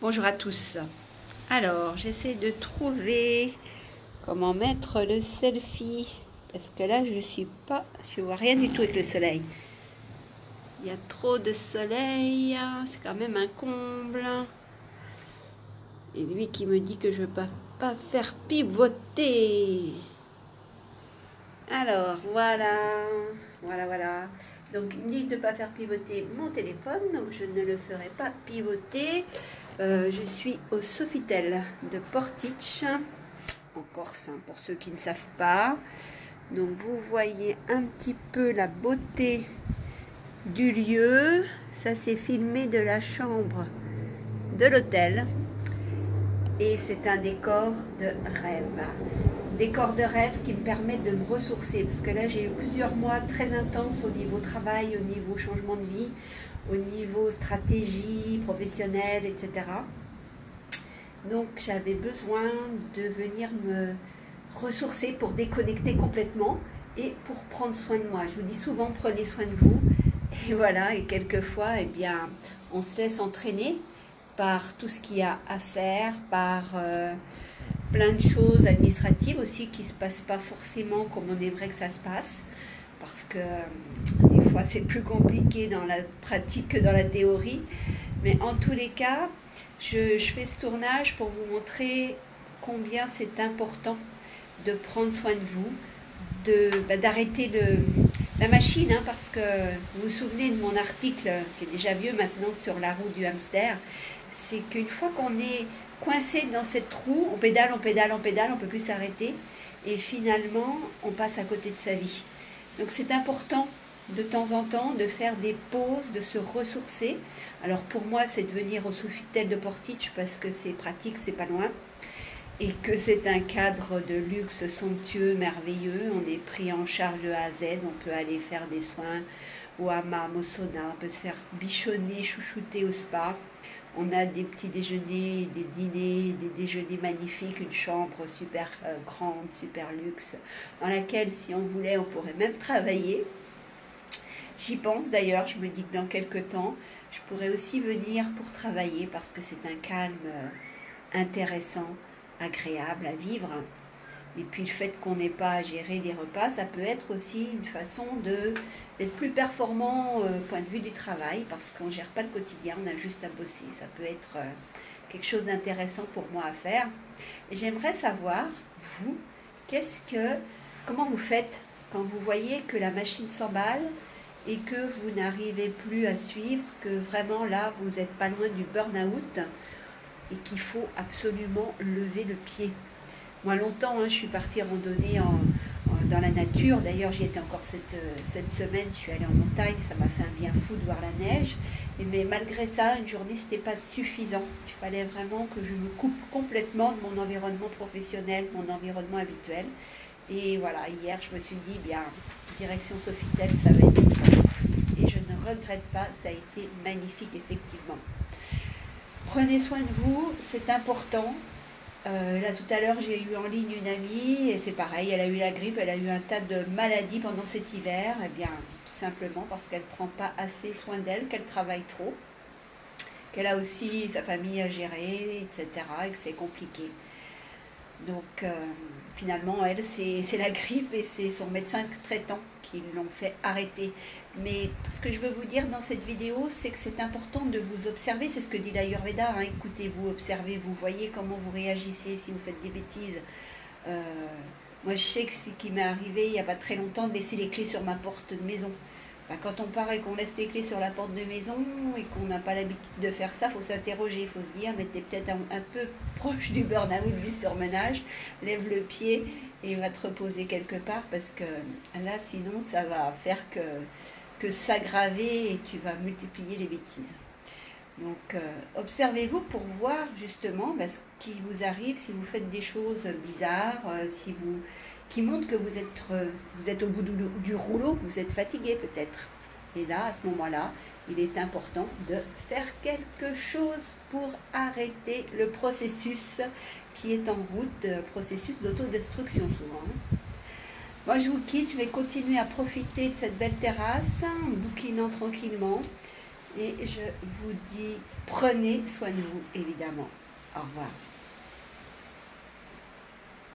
Bonjour à tous. Alors, j'essaie de trouver comment mettre le selfie. Parce que là, je vois rien du tout avec le soleil. Il y a trop de soleil. C'est quand même un comble. Et lui qui me dit que je ne peux pas faire pivoter. Alors, voilà. Donc, il me dit de ne pas faire pivoter mon téléphone, donc je ne le ferai pas pivoter. Je suis au Sofitel de Portici, en Corse, hein, pour ceux qui ne savent pas. Donc, vous voyez un petit peu la beauté du lieu. Ça, c'est filmé de la chambre de l'hôtel. Et c'est un décor de rêve. Décor de rêve qui me permet de me ressourcer. Parce que là, j'ai eu plusieurs mois très intenses au niveau travail, au niveau changement de vie, au niveau stratégie professionnelle, etc. Donc, j'avais besoin de venir me ressourcer pour déconnecter complètement et pour prendre soin de moi. Je vous dis souvent, prenez soin de vous. Et voilà, et quelquefois, eh bien, on se laisse entraîner par tout ce qu'il y a à faire, par plein de choses administratives aussi qui ne se passent pas forcément comme on aimerait que ça se passe, parce que des fois c'est plus compliqué dans la pratique que dans la théorie. Mais en tous les cas, je fais ce tournage pour vous montrer combien c'est important de prendre soin de vous, d'arrêter la machine, hein, parce que vous vous souvenez de mon article qui est déjà vieux maintenant sur la roue du hamster. C'est qu'une fois qu'on est coincé dans cette roue, on pédale, on ne peut plus s'arrêter et finalement on passe à côté de sa vie. Donc c'est important de temps en temps de faire des pauses, de se ressourcer. Alors pour moi c'est de venir au Sofitel de Portici parce que c'est pratique, c'est pas loin et que c'est un cadre de luxe somptueux, merveilleux. On est pris en charge de A à Z, on peut aller faire des soins au hammam, au sauna, on peut se faire bichonner, chouchouter au spa. On a des petits déjeuners, des dîners, des déjeuners magnifiques, une chambre super grande, super luxe, dans laquelle, si on voulait, on pourrait même travailler. J'y pense d'ailleurs, je me dis que dans quelques temps, je pourrais aussi venir pour travailler parce que c'est un calme intéressant, agréable à vivre. Et puis le fait qu'on n'ait pas à gérer les repas, ça peut être aussi une façon d'être plus performant au point de vue du travail, parce qu'on ne gère pas le quotidien, on a juste à bosser. Ça peut être quelque chose d'intéressant pour moi à faire. Et j'aimerais savoir, vous, comment vous faites quand vous voyez que la machine s'emballe et que vous n'arrivez plus à suivre, que vraiment là, vous n'êtes pas loin du burn-out et qu'il faut absolument lever le pied. Moi, longtemps, je suis partie randonner dans la nature. D'ailleurs, j'y étais encore cette semaine. Je suis allée en montagne. Ça m'a fait un bien fou de voir la neige. Mais malgré ça, une journée, ce n'était pas suffisant. Il fallait vraiment que je me coupe complètement de mon environnement professionnel, mon environnement habituel. Et voilà, hier, je me suis dit, bien, direction Sofitel, ça va être bon. Et je ne regrette pas. Ça a été magnifique, effectivement. Prenez soin de vous, c'est important. Là tout à l'heure j'ai eu en ligne une amie et c'est pareil, elle a eu la grippe, elle a eu un tas de maladies pendant cet hiver. Eh bien tout simplement parce qu'elle ne prend pas assez soin d'elle, qu'elle travaille trop, qu'elle a aussi sa famille à gérer, etc. et que c'est compliqué. Donc finalement elle c'est la grippe et c'est son médecin traitant qui l'ont fait arrêter. Mais ce que je veux vous dire dans cette vidéo, c'est que c'est important de vous observer. C'est ce que dit l'Ayurveda, hein. Écoutez-vous, observez-vous, voyez comment vous réagissez si vous faites des bêtises. Moi, je sais que ce qui m'est arrivé il n'y a pas très longtemps de laisser les clés sur ma porte de maison. Quand on part et qu'on laisse les clés sur la porte de maison et qu'on n'a pas l'habitude de faire ça, il faut s'interroger, il faut se dire, mais tu es peut-être un peu proche du burn-out, du surmenage, lève le pied et va te reposer quelque part parce que là, sinon, ça va faire que s'aggraver et tu vas multiplier les bêtises. Donc, observez-vous pour voir justement ce qui vous arrive si vous faites des choses bizarres, qui montrent que vous êtes au bout du rouleau, vous êtes fatigué peut-être. Et là, à ce moment-là, il est important de faire quelque chose pour arrêter le processus qui est en route, processus d'autodestruction souvent. Moi, je vous quitte, je vais continuer à profiter de cette belle terrasse, en bouquinant tranquillement. Et je vous dis, prenez soin de vous, évidemment. Au revoir.